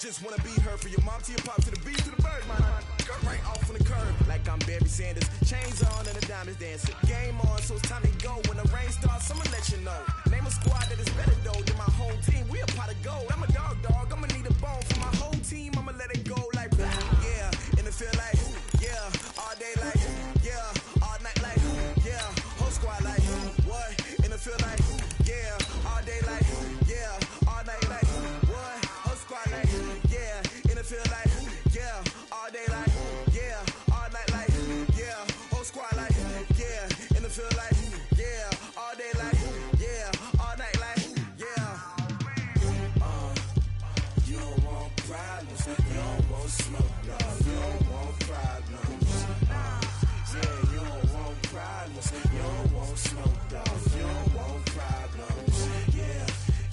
just wanna be her, from your mom to your pop to the beat to the bird, man. Skirt right off on the curb, like I'm Barry Sanders. Chains on and the diamonds dancing. Game on, so it's time to go. When the rain starts, I'ma let you know. Name a squad that is better though than my home team. We a pot of gold. I'm a dog. I'ma need a bone for my whole team. I'ma let it go like yeah, and it feel like yeah, all day like yeah, all night like yeah, whole squad like what, and it feel like yeah, all day like yeah, all night like what, whole squad like yeah, and it feel like yeah, all day like yeah, all night like yeah, whole squad like yeah, and it feel like yeah, all day like yeah, all night like yeah. You don't want problems, you don't want smoke, dog. You don't want problems. Yeah, you don't want problems, you don't want smoke, dog. You don't want problems.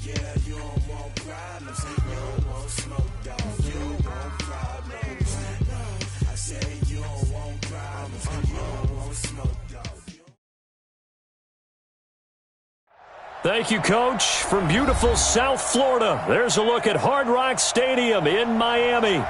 Yeah, you don't want problems, you don't want smoke, dog. You don't want problems. No, I say you don't want problems, you don't want smoke, dog. Thank you, Coach. From beautiful South Florida, there's a look at Hard Rock Stadium in Miami.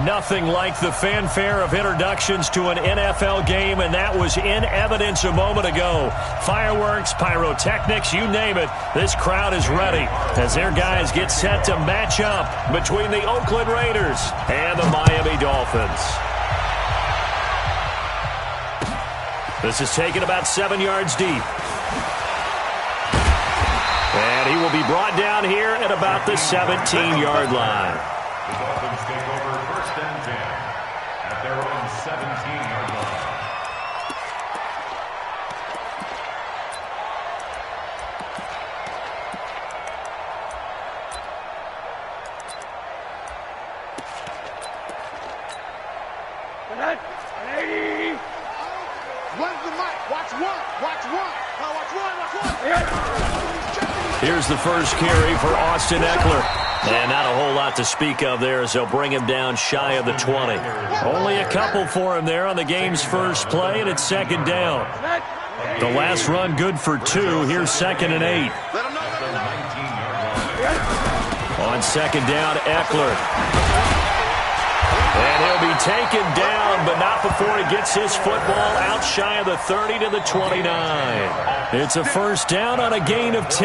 Nothing like the fanfare of introductions to an NFL game, and that was in evidence a moment ago. Fireworks, pyrotechnics, you name it. This crowd is ready as their guys get set to match up between the Oakland Raiders and the Miami Dolphins. This is taken about 7 yards deep. And he will be brought down here at about the 17-yard line. The Dolphins take over 1st and 10 at their own 17-yard line. When's the mic? Watch one. Watch one. Watch one. Watch one. Here's the first carry for Austin Eckler. And not a whole lot to speak of there as they'll bring him down shy of the 20. Only a couple for him there on the game's first play, and it's 2nd down. The last run good for 2. Here's 2nd and 8. On 2nd down, Eckler. And he'll be taken down, but not before he gets his football out shy of the 30 to the 29. It's a 1st down on a gain of 10.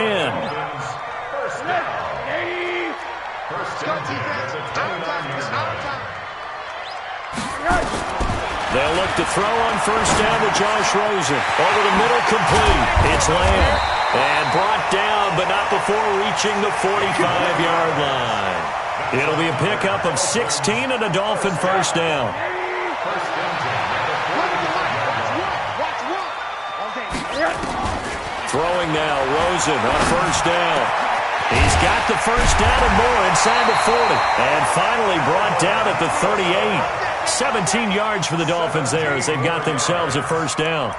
They'll look to throw on 1st down to Josh Rosen. Over the middle, complete. It's Lamb. And brought down, but not before reaching the 45-yard line. It'll be a pickup of 16 and a Dolphin 1st down. Throwing now, Rosen on 1st down. He's got the 1st down and more inside the 40. And finally brought down at the 38. 17 yards for the Dolphins there as they've got themselves a 1st down.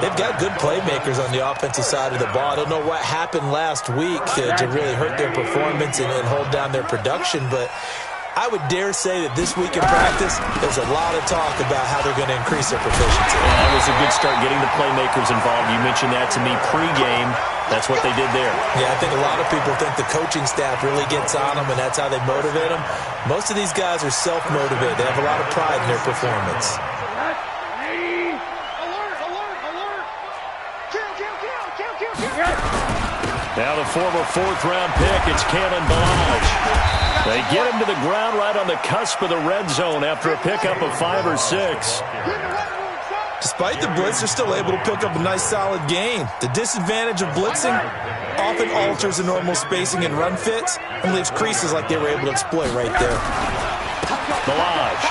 They've got good playmakers on the offensive side of the ball. I don't know what happened last week to really hurt their performance and hold down their production, but I would dare say that this week in practice, there's a lot of talk about how they're going to increase their proficiency. Yeah, that was a good start getting the playmakers involved. You mentioned that to me pregame. That's what they did there. Yeah, I think a lot of people think the coaching staff really gets on them, and that's how they motivate them. Most of these guys are self-motivated. They have a lot of pride in their performance. Now the former 4th-round pick, it's Kalen Ballage. They get him to the ground right on the cusp of the red zone after a pickup of 5 or 6. Despite the blitz, they're still able to pick up a nice, solid gain. The disadvantage of blitzing often alters the normal spacing and run fits and leaves creases like they were able to exploit right there. Ballage.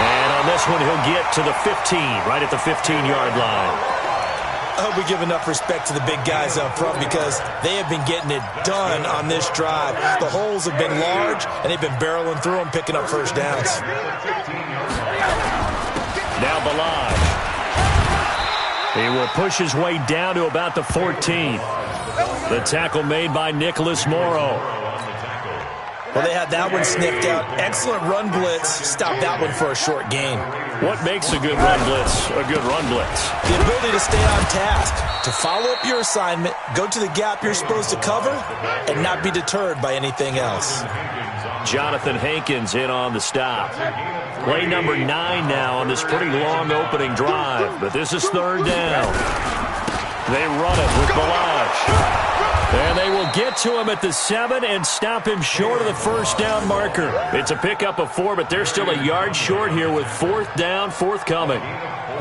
And on this one, he'll get to the 15, right at the 15-yard line. I hope we give enough respect to the big guys up front because they have been getting it done on this drive. The holes have been large, and they've been barreling through them, picking up 1st downs. Now Ballage. He will push his way down to about the 14. The tackle made by Nicholas Morrow. Well, they had that one sniffed out. Excellent run blitz. Stopped that one for a short gain. What makes a good run blitz a good run blitz? The ability to stay on task, to follow up your assignment, go to the gap you're supposed to cover, and not be deterred by anything else. Jonathan Hankins in on the stop. Play number 9 now on this pretty long opening drive, but this is third down. They run it with Balaj. And they will get to him at the 7 and stop him short of the first down marker. It's a pickup of 4, but they're still a yard short here with fourth down forthcoming.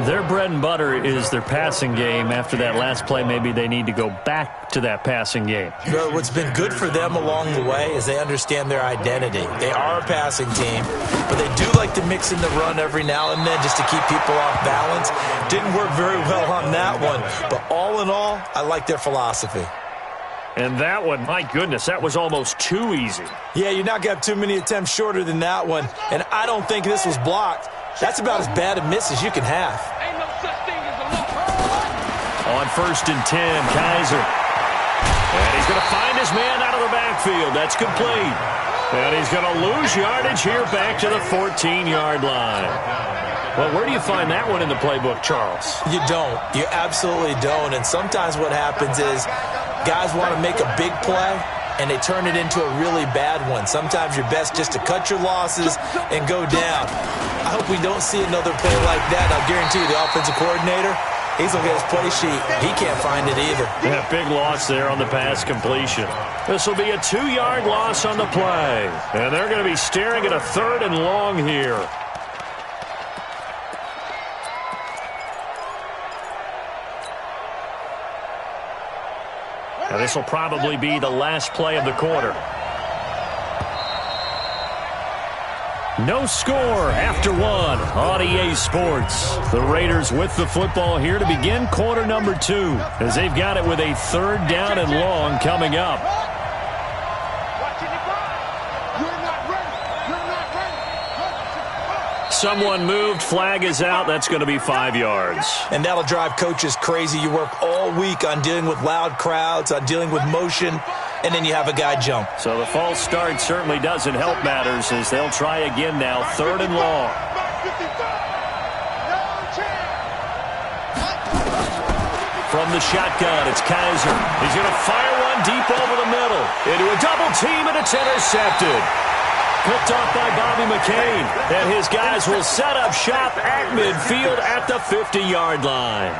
Their bread and butter is their passing game. After that last play, maybe they need to go back to that passing game. Well, what's been good for them along the way is they understand their identity. They are a passing team, but they do like to mix in the run every now and then just to keep people off balance. Didn't work very well on that one, but all in all, I like their philosophy. And that one, my goodness, that was almost too easy. Yeah, you're not going to have too many attempts shorter than that one, and I don't think this was blocked. That's about as bad a miss as you can have. Ain't no such thing as a look. On 1st and 10, Kaiser. And he's going to find his man out of the backfield. That's complete. And he's going to lose yardage here back to the 14-yard line. Well, where do you find that one in the playbook, Charles? You don't. You absolutely don't. And sometimes what happens is guys want to make a big play, and they turn it into a really bad one. Sometimes you're best just to cut your losses and go down. I hope we don't see another play like that. I'll guarantee you the offensive coordinator, he's looking at his play sheet. He can't find it either. Yeah, big loss there on the pass completion. This will be a 2-yard loss on the play. And they're going to be staring at a 3rd and long here. Now, this will probably be the last play of the quarter. No score after 1 on EA Sports. The Raiders with the football here to begin quarter number 2, as they've got it with a 3rd down and long coming up. Someone moved, flag is out. That's going to be 5 yards. And that'll drive coaches crazy. You work all week on dealing with loud crowds, on dealing with motion, and then you have a guy jump. So the false start certainly doesn't help matters as they'll try again now, 3rd and long. From the shotgun, it's Kaiser. He's going to fire one deep over the middle. Into a double team, and it's intercepted. Picked off by Bobby McCain. And his guys will set up shop at midfield at the 50-yard line.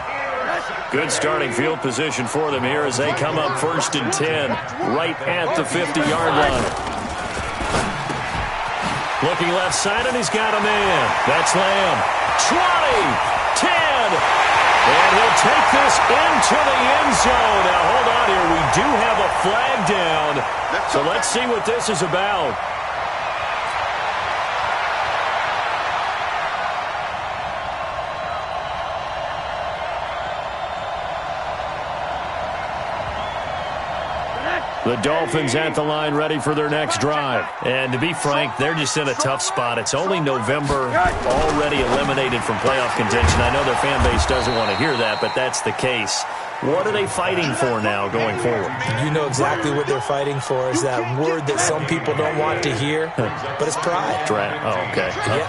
Good starting field position for them here as they come up 1st and 10 right at the 50-yard line. Looking left side, and he's got a man. That's Lamb. 20, 10, and he'll take this into the end zone. Now, hold on here. We do have a flag down, so let's see what this is about. The Dolphins at the line ready for their next drive. And to be frank, they're just in a tough spot. It's only November, already eliminated from playoff contention. I know their fan base doesn't want to hear that, but that's the case. What are they fighting for now going forward? You know exactly what they're fighting for is that word that some people don't want to hear, but it's pride. Draft. Oh, okay. Yeah.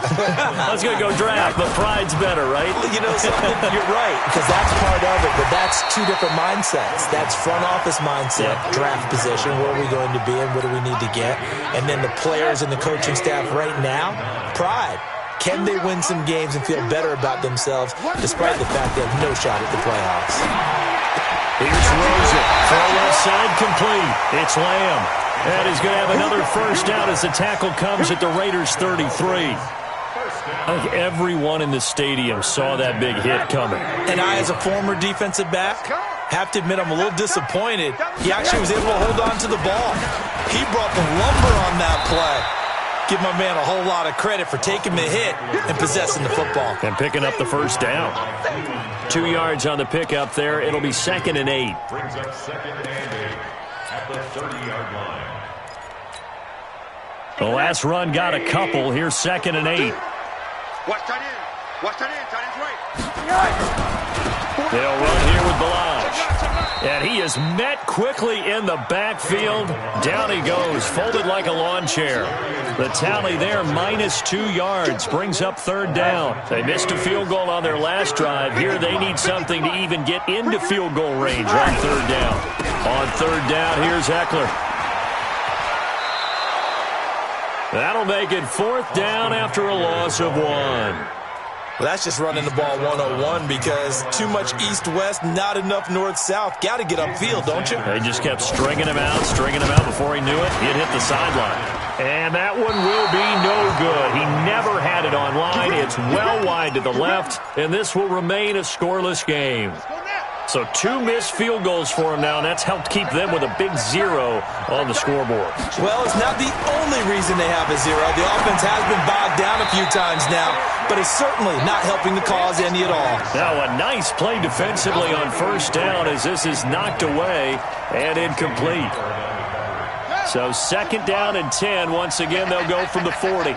I was going to go draft, but pride's better, right? You know something? You're right, because that's part of it, but that's two different mindsets. That's front office mindset, draft position, where are we going to be and what do we need to get? And then the players and the coaching staff right now, pride. Can they win some games and feel better about themselves despite the fact they have no shot at the playoffs? Here's Rosen. Throw left side complete. It's Lamb. And he's going to have another first down as the tackle comes at the Raiders' 33. I think everyone in the stadium saw that big hit coming. And I, as a former defensive back, have to admit I'm a little disappointed. He actually was able to hold on to the ball. He brought the lumber on that play. Give my man a whole lot of credit for taking the hit and possessing the football. And picking up the first down. 2 yards on the pickup there. It'll be 2nd and 8. Brings up 2nd and 8 at the 30-yard line. The last run got a couple. Here's 2nd and 8. Watch tight end. Watch tight end. Tight end's right. They'll run here with Balaj. And he is met quickly in the backfield. Down he goes, folded like a lawn chair. The tally there, -2 yards, brings up third down. They missed a field goal on their last drive. Here they need something to even get into field goal range on third down. On third down, here's Eckler. That'll make it fourth down after a loss of 1. Well, that's just running the ball 101 because too much east-west, not enough north-south. Got to get upfield, don't you? They just kept stringing him out. Before he knew it, he'd hit the sideline. And that one will be no good. He never had it on line. It's well wide to the left, and this will remain a scoreless game. So 2 missed field goals for him now, and that's helped keep them with a big 0 on the scoreboard. Well, it's not the only reason they have a 0. The offense has been bogged down a few times now, but it's certainly not helping the cause any at all. Now a nice play defensively on first down as this is knocked away and incomplete. So second down and 10. Once again, they'll go from the 40.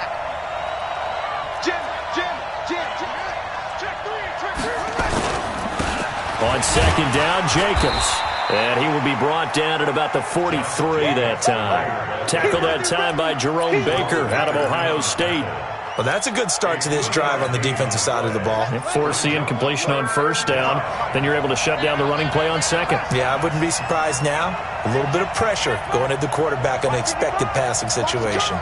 On second down, Jacobs. And he will be brought down at about the 43 that time. Tackled that time by Jerome Baker out of Ohio State. Well, that's a good start to this drive on the defensive side of the ball. Force the incompletion on first down. Then you're able to shut down the running play on second. Yeah, I wouldn't be surprised now. A little bit of pressure going at the quarterback in an expected passing situation.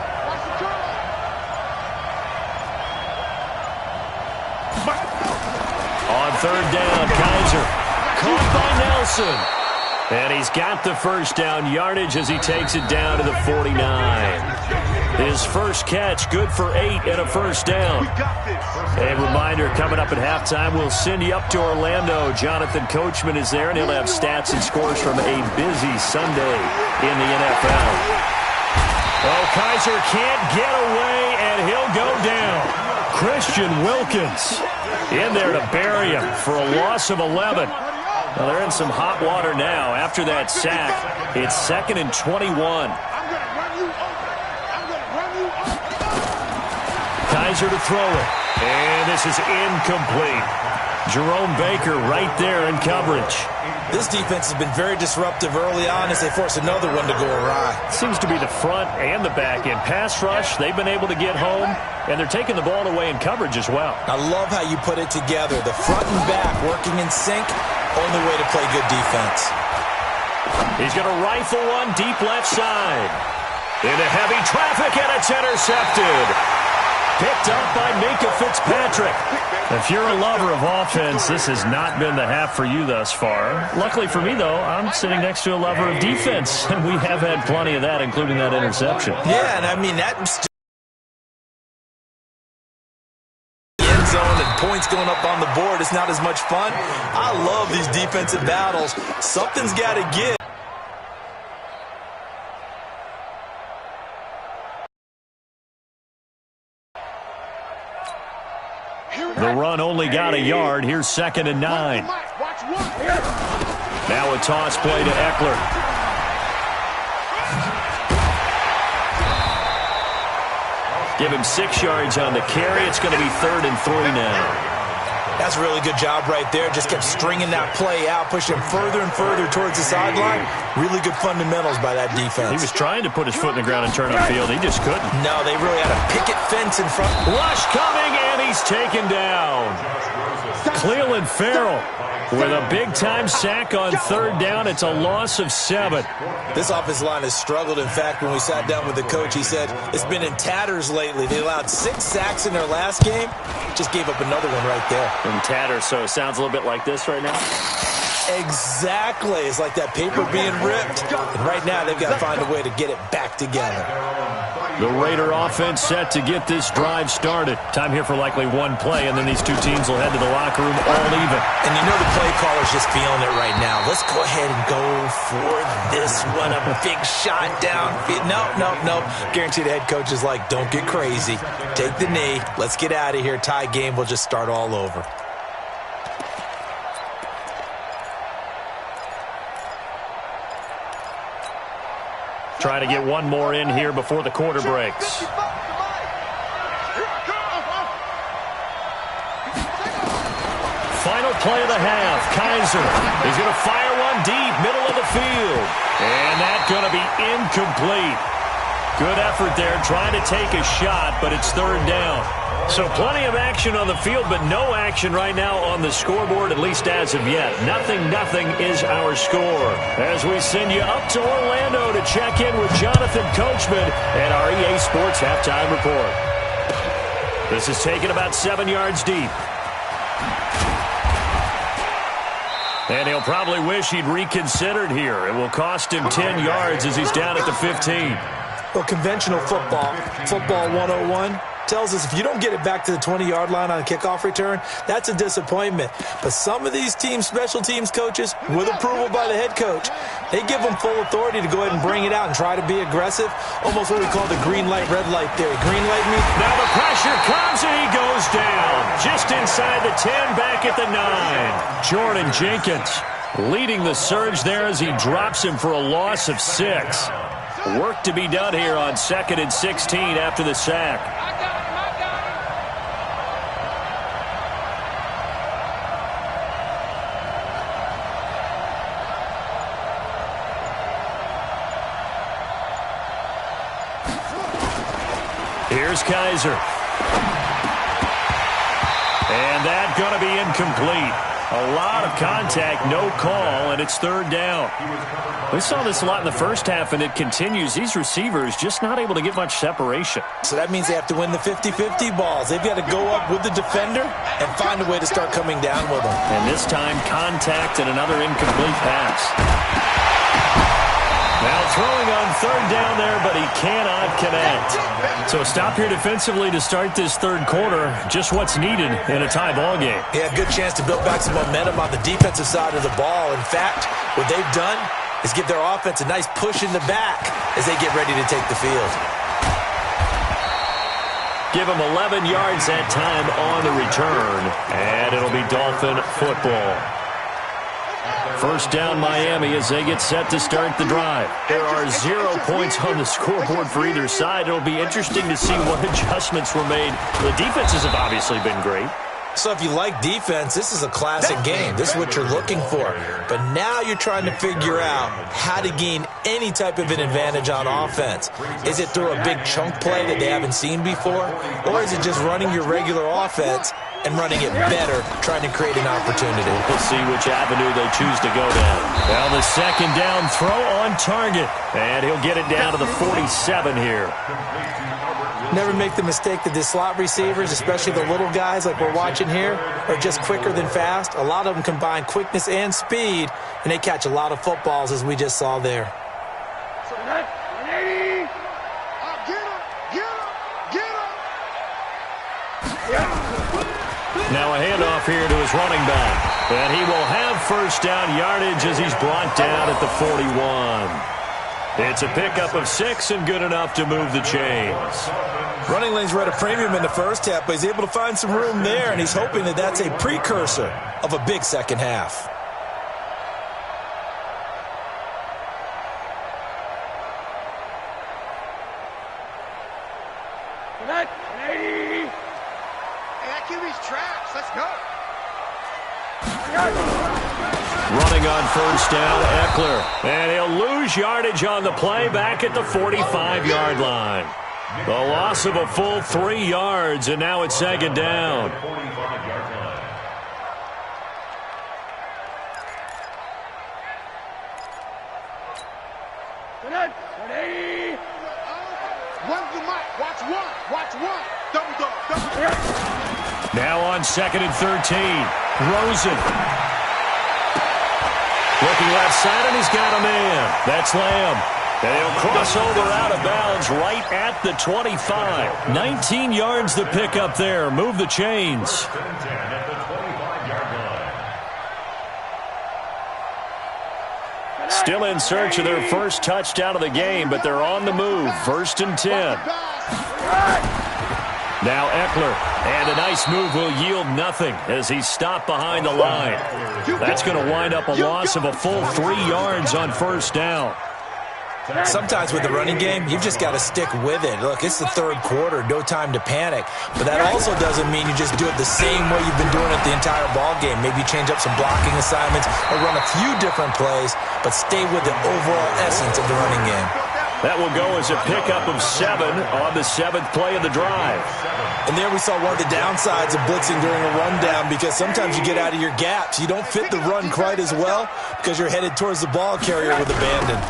On third down, Kaiser. Caught by Nelson. And he's got the first down yardage as he takes it down to the 49. His first catch, good for 8 and a first down. A reminder, coming up at halftime, we'll send you up to Orlando. Jonathan Coachman is there, and he'll have stats and scores from a busy Sunday in the NFL. Oh, Kaiser can't get away, and he'll go down. Christian Wilkins in there to bury him for a loss of 11. Well, they're in some hot water now. After that sack, it's 2nd and 21. Kaiser to throw it. And this is incomplete. Jerome Baker right there in coverage. This defense has been very disruptive early on as they force another one to go awry. Seems to be the front and the back end. Pass rush, they've been able to get home, and they're taking the ball away in coverage as well. I love how you put it together. The front and back working in sync, only way to play good defense. He's going to rifle one deep left side. Into heavy traffic, and it's intercepted. Picked up by Minka Fitzpatrick. If you're a lover of offense, this has not been the half for you thus far. Luckily for me, though, I'm sitting next to a lover of defense, and we have had plenty of that, including that interception. Yeah, and I mean, that's end zone and points going up on the board. It's not as much fun. I love these defensive battles. Something's got to give. The run only got a yard. Here's 2nd and 9. Now a toss play to Eckler. Give him 6 yards on the carry. It's going to be 3rd and 3 now. That's a really good job right there. Just kept stringing that play out, pushing him further and further towards the sideline. Really good fundamentals by that defense. He was trying to put his foot in the ground and turn upfield. He just couldn't. No, they really had a picket fence in front. Rush coming, and he's taken down. Cleveland Farrell with a big-time sack on third down. It's a loss of 7. This offensive line has struggled. In fact, when we sat down with the coach, he said it's been in tatters lately. They allowed 6 sacks in their last game. Just gave up another one right there. In tatters, so it sounds a little bit like this right now? Exactly. It's like that paper being ripped. And right now, they've got to find a way to get it back together. The Raider offense set to get this drive started. Time here for likely one play, and then these two teams will head to the locker room all even. And you know the play caller's just feeling it right now. Let's go ahead and go for this one. A big shot down. Nope. Guarantee the head coach is like, don't get crazy. Take the knee. Let's get out of here. Tie game. We'll just start all over. Trying to get one more in here before the quarter breaks. Final play of the half. Kaiser is going to fire one deep, middle of the field. And that's going to be incomplete. Good effort there, trying to take a shot, but it's third down. So plenty of action on the field, but no action right now on the scoreboard, at least as of yet. 0-0 is our score. As we send you up to Orlando to check in with Jonathan Coachman and our EA Sports Halftime Report. This is taken about 7 yards deep. And he'll probably wish he'd reconsidered here. It will cost him 10 yards as he's down at the 15. Well, conventional football 101, tells us if you don't get it back to the 20-yard line on a kickoff return, that's a disappointment. But some of these teams, special teams coaches, with approval by the head coach, they give them full authority to go ahead and bring it out and try to be aggressive, almost what we call the green light, red light theory. Green light means... Now the pressure comes and he goes down. Just inside the 10, back at the 9. Jordan Jenkins leading the surge there as he drops him for a loss of 6. Work to be done here on 2nd and 16 after the sack. Here's Kaiser. And that's going to be incomplete. A lot of contact, no call, and it's third down. We saw this a lot in the first half, and it continues. These receivers just not able to get much separation. So that means they have to win the 50-50 balls. They've got to go up with the defender and find a way to start coming down with them. And this time, contact and another incomplete pass. Now throwing on third down there, but he cannot connect. So stop here defensively to start this third quarter. Just what's needed in a tie ball game. Yeah, good chance to build back some momentum on the defensive side of the ball. In fact, what they've done is give their offense a nice push in the back as they get ready to take the field. Give them 11 yards that time on the return, and it'll be Dolphin football. First down Miami as they get set to start the drive. There are 0 points on the scoreboard for either side. It'll be interesting to see what adjustments were made. The defenses have obviously been great. So if you like defense, this is a classic game. This is what you're looking for. But now you're trying to figure out how to gain any type of an advantage on offense. Is it through a big chunk play that they haven't seen before? Or is it just running your regular offense and running it better, trying to create an opportunity? We'll see which avenue they choose to go down. Now the second down throw on target. And he'll get it down to the 47 here. Never make the mistake that the slot receivers, especially the little guys like we're watching here, are just quicker than fast. A lot of them combine quickness and speed, and they catch a lot of footballs, as we just saw there. Now a handoff here to his running back. And he will have first down yardage as he's brought down at the 41. It's a pickup of 6 and good enough to move the chains. Running lanes were at a premium in the first half, but he's able to find some room there, and he's hoping that that's a precursor of a big second half. Hey, that QB's trash. Let's go. Running on first down, Eckler. And he'll lose yardage on the play back at the 45-yard line. The loss of a full 3 yards, and now it's second down. Now on 2nd and 13. Rosen. Looking left side, and he's got a man. That's Lamb. And he'll cross over out of bounds right at the 25. 19 yards the pickup there. Move the chains. Still in search of their first touchdown of the game, but they're on the move. 1st and 10. Now Eckler, and a nice move will yield nothing as he's stopped behind the line. That's going to wind up a loss of a full 3 yards on first down. Sometimes with the running game, you've just got to stick with it. Look, it's the third quarter, no time to panic. But that also doesn't mean you just do it the same way you've been doing it the entire ball game. Maybe you change up some blocking assignments or run a few different plays, but stay with the overall essence of the running game. That will go as a pickup of 7 on the 7th play of the drive. And there we saw one of the downsides of blitzing during a rundown, because sometimes you get out of your gaps. You don't fit the run quite as well because you're headed towards the ball carrier with abandon.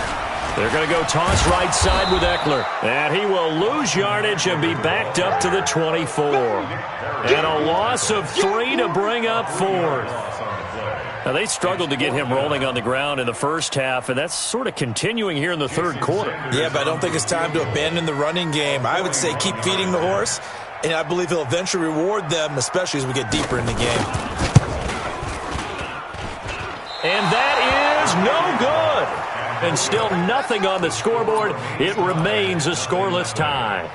They're going to go toss right side with Eckler. And he will lose yardage and be backed up to the 24. And a loss of 3 to bring up 4th. Now, they struggled to get him rolling on the ground in the first half, and that's sort of continuing here in the third quarter. Yeah, but I don't think it's time to abandon the running game. I would say keep feeding the horse, and I believe he'll eventually reward them, especially as we get deeper in the game. And that is no good. And still nothing on the scoreboard. It remains a scoreless tie.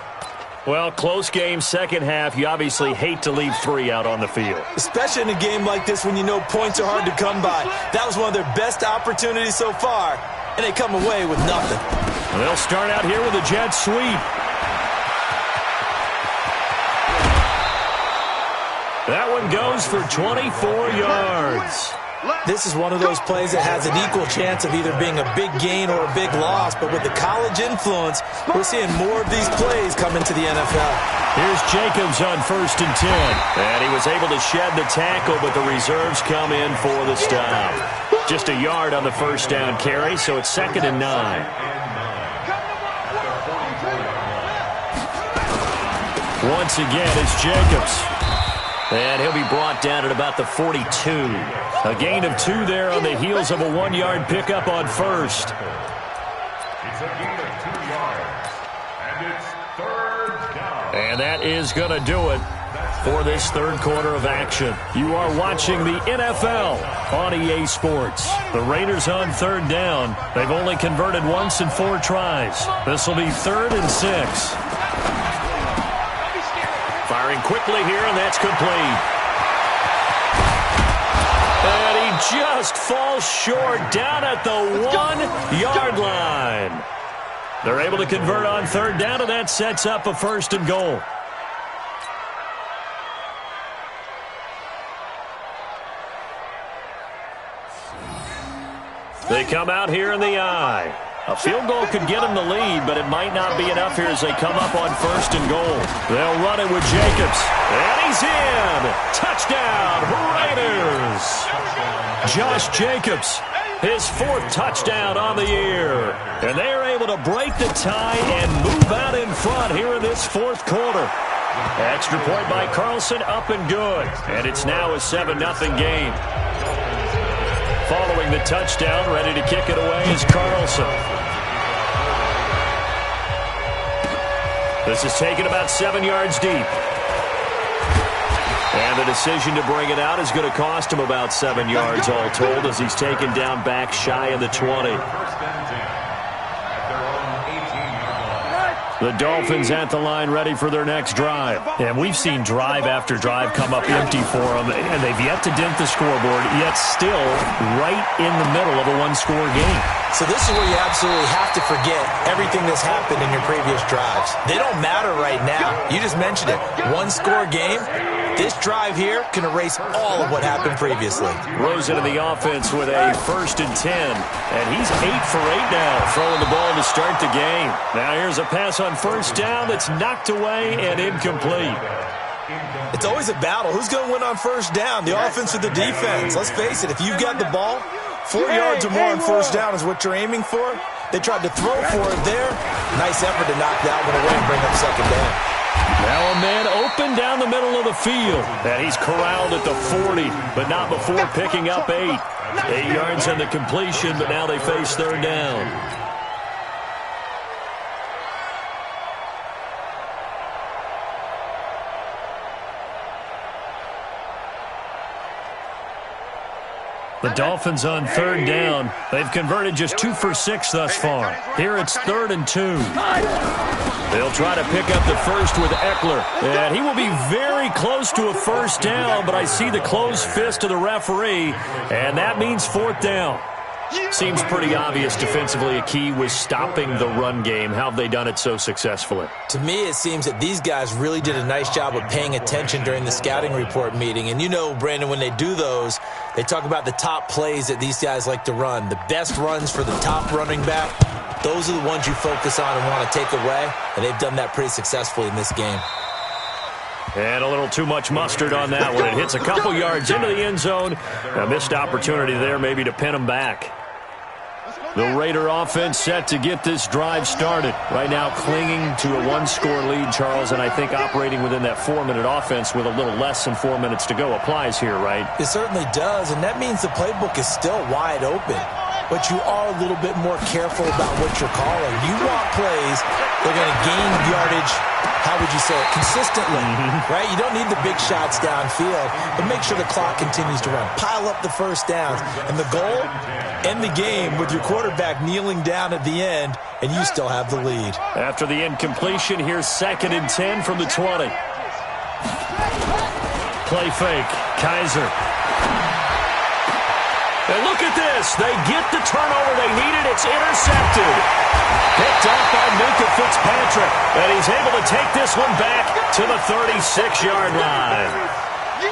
Well, close game, second half. You obviously hate to leave 3 out on the field. Especially in a game like this when you know points are hard to come by. That was one of their best opportunities so far, and they come away with nothing. They'll start out here with a jet sweep. That one goes for 24 yards. This is one of those plays that has an equal chance of either being a big gain or a big loss, but with the college influence, we're seeing more of these plays come into the NFL. Here's Jacobs on 1st and 10. And he was able to shed the tackle, but the reserves come in for the stop. Just a yard on the first down carry, so it's 2nd and 9. Once again, it's Jacobs. And he'll be brought down at about the 42. A gain of 2 there on the heels of a 1-yard pickup on first. It's a gain of 2 yards, and it's 3rd down. And that is going to do it for this third quarter of action. You are watching the NFL on EA Sports. The Raiders on 3rd down. They've only converted once in 4 tries. This will be 3rd and 6. Firing quickly here, and that's complete. And he just falls short down at the 1-yard line. They're able to convert on 3rd down, and that sets up a 1st and goal. They come out here in the eye. A field goal could get them the lead, but it might not be enough here as they come up on 1st and goal. They'll run it with Jacobs. And he's in! Touchdown, Raiders! Josh Jacobs, his 4th touchdown on the year. And they are able to break the tie and move out in front here in this 4th quarter. Extra point by Carlson, up and good. And it's now a 7-0 game. Following the touchdown, ready to kick it away is Carlson. This is taken about 7 yards deep. And the decision to bring it out is going to cost him about 7 yards all told, as he's taken down back shy of the 20. The Dolphins at the line ready for their next drive. And we've seen drive after drive come up empty for them, and they've yet to dent the scoreboard, yet still right in the middle of a one-score game. So this is where you absolutely have to forget everything that's happened in your previous drives. They don't matter right now. You just mentioned it. One-score game. This drive here can erase all of what happened previously. Rose into the offense with a 1st and 10. And he's 8 for 8 now, throwing the ball to start the game. Now here's a pass on 1st down that's knocked away and incomplete. It's always a battle. Who's going to win on 1st down, the offense or the defense? Let's face it, if you've got the ball, 4 yards or more on 1st down is what you're aiming for. They tried to throw for it there. Nice effort to knock that one away and bring up 2nd down. Now a man open down the middle of the field. And he's corralled at the 40, but not before picking up 8. 8 yards on the completion, but now they face 3rd down. The Dolphins on 3rd down. They've converted just 2 for 6 thus far. Here it's 3rd and 2. They'll try to pick up the first with Eckler. And he will be very close to a 1st down, but I see the closed fist of the referee, and that means 4th down. Seems pretty obvious defensively a key was stopping the run game. How have they done it so successfully? To me, it seems that these guys really did a nice job of paying attention during the scouting report meeting. And you know, Brandon, when they do those, they talk about the top plays that these guys like to run. The best runs for the top running back, those are the ones you focus on and want to take away. And they've done that pretty successfully in this game. And a little too much mustard on that one. It hits a couple yards into the end zone. A missed opportunity there maybe to pin them back. The Raider offense set to get this drive started. Right now clinging to a one-score lead, Charles, and I think operating within that 4-minute offense with a little less than 4 minutes to go applies here, right? It certainly does, and that means the playbook is still wide open. But you are a little bit more careful about what you're calling. You want plays that are going to gain yardage, how would you say it, consistently, right? You don't need the big shots downfield, but make sure the clock continues to run. Pile up the first downs. And the goal, end the game with your quarterback kneeling down at the end, and you still have the lead. After the incompletion, here's 2nd and 10 from the 20. Play fake, Kaiser. And look at this. They get the turnover they needed. It's intercepted. Picked up by Minka Fitzpatrick. And he's able to take this one back to the 36-yard line.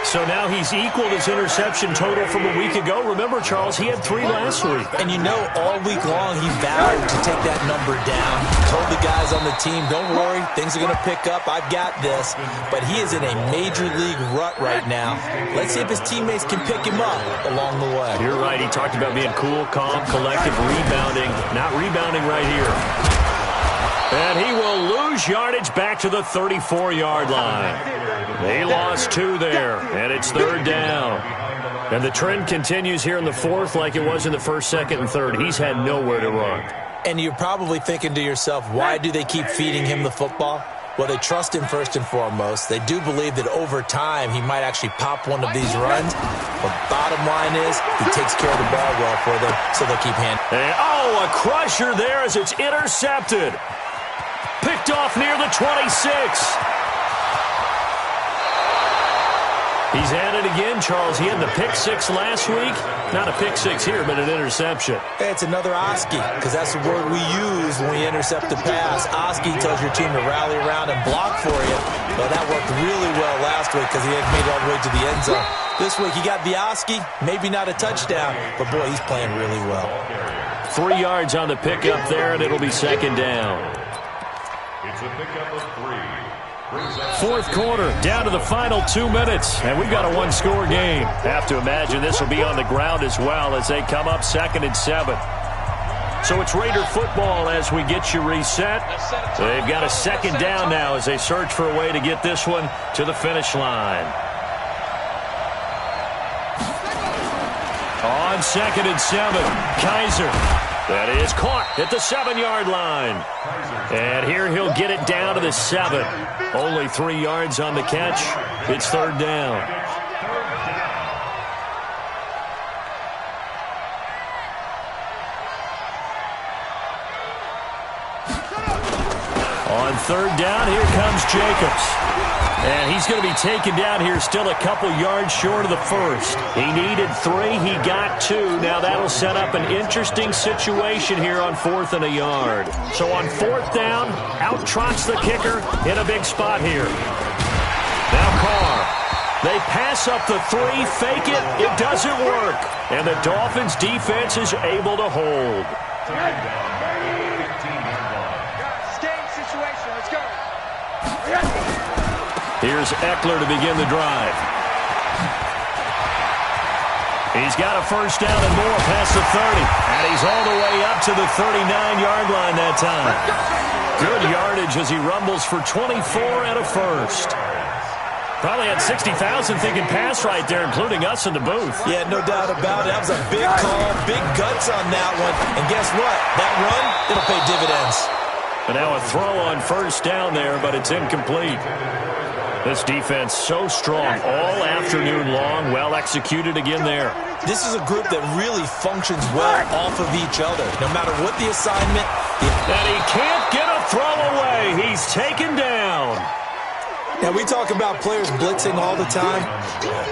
So now he's equaled his interception total from a week ago. Remember, Charles, he had 3 last week. And you know, all week long he vowed to take that number down. Told the guys on the team, don't worry, things are going to pick up. I've got this. But he is in a major league rut right now. Let's see if his teammates can pick him up along the way. You're right. He talked about being cool, calm, collective, rebounding. Not rebounding right here. And he will lose yardage back to the 34-yard line. They lost 2 there, and it's 3rd down. And the trend continues here in the 4th like it was in the 1st, 2nd, and 3rd. He's had nowhere to run. And you're probably thinking to yourself, why do they keep feeding him the football? Well, they trust him first and foremost. They do believe that over time he might actually pop one of these runs. But bottom line is he takes care of the ball well for them, so they'll keep handling it. And, a crusher there as it's intercepted. Picked off near the 26. He's at it again, Charles. He had the pick 6 last week. Not a pick 6 here, but an interception. Hey, it's another Oski, because that's the word we use when we intercept a pass. Oski tells your team to rally around and block for you. Well, that worked really well last week because he had made it all the way to the end zone. This week he got the Oski, maybe not a touchdown, but boy, he's playing really well. 3 yards on the pickup there, and it'll be 2nd down. It's a pickup of 3. 4th quarter, down to the final 2 minutes, and we've got a one-score game. Have to imagine this will be on the ground as well as they come up 2nd and 7. So it's Raider football as we get you reset. They've got a 2nd down now as they search for a way to get this one to the finish line. On 2nd and 7, Kaiser. That is caught at the 7-yard line. And here he'll get it down to the 7. Only 3 yards on the catch. It's 3rd down. On 3rd down, here comes Jacobs. And he's going to be taken down here still a couple yards short of the 1st. He needed 3. He got 2. Now that'll set up an interesting situation here on 4th and a yard. So on 4th down, out trots the kicker in a big spot here. Now Carr. They pass up the 3, fake it. It doesn't work. And the Dolphins defense is able to hold. Here's Eckler to begin the drive. He's got a 1st down and more past the 30. And he's all the way up to the 39-yard line that time. Good yardage as he rumbles for 24 and a 1st. Probably had 60,000 thinking pass right there, including us in the booth. Yeah, no doubt about it. That was a big call, big guts on that one. And guess what? That run, it'll pay dividends. And now a throw on 1st down there, but it's incomplete. This defense so strong all afternoon long, well executed again there. This is a group that really functions well off of each other. No matter what the assignment. And he can't get a throw away. He's taken down. Now, we talk about players blitzing all the time.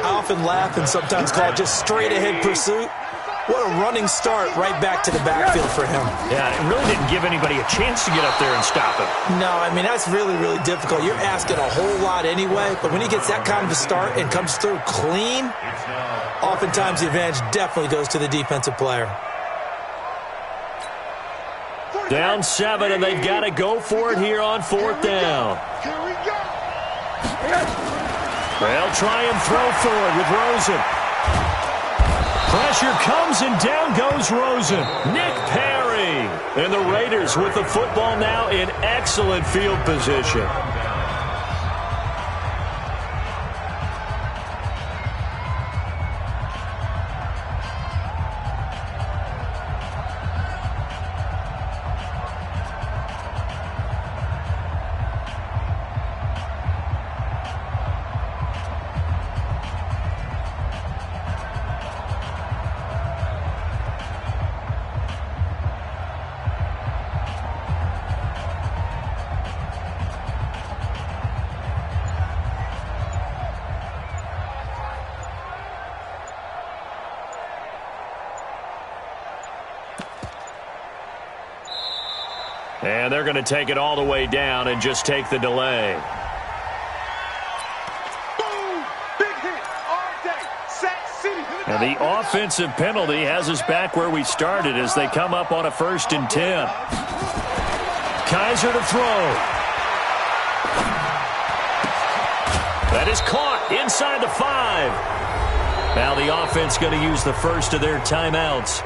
I often laugh and sometimes call it just straight-ahead pursuit. What a running start right back to the backfield for him. Yeah, it really didn't give anybody a chance to get up there and stop him. No, I mean, that's really, really difficult. You're asking a whole lot anyway, but when he gets that kind of a start and comes through clean, oftentimes the advantage definitely goes to the defensive player. Down 7, and they've got to go for it here on 4th down. Here we go. They'll try and throw for it with Rosen. Pressure comes, and down goes Rosen. Nick Perry. And the Raiders with the football now in excellent field position. And they're going to take it all the way down and just take the delay. Boom! Big hit all day. Sack City. And the offensive penalty has us back where we started as they come up on a 1st and 10. Kaiser to throw. That is caught inside the 5. Now the offense going to use the first of their timeouts.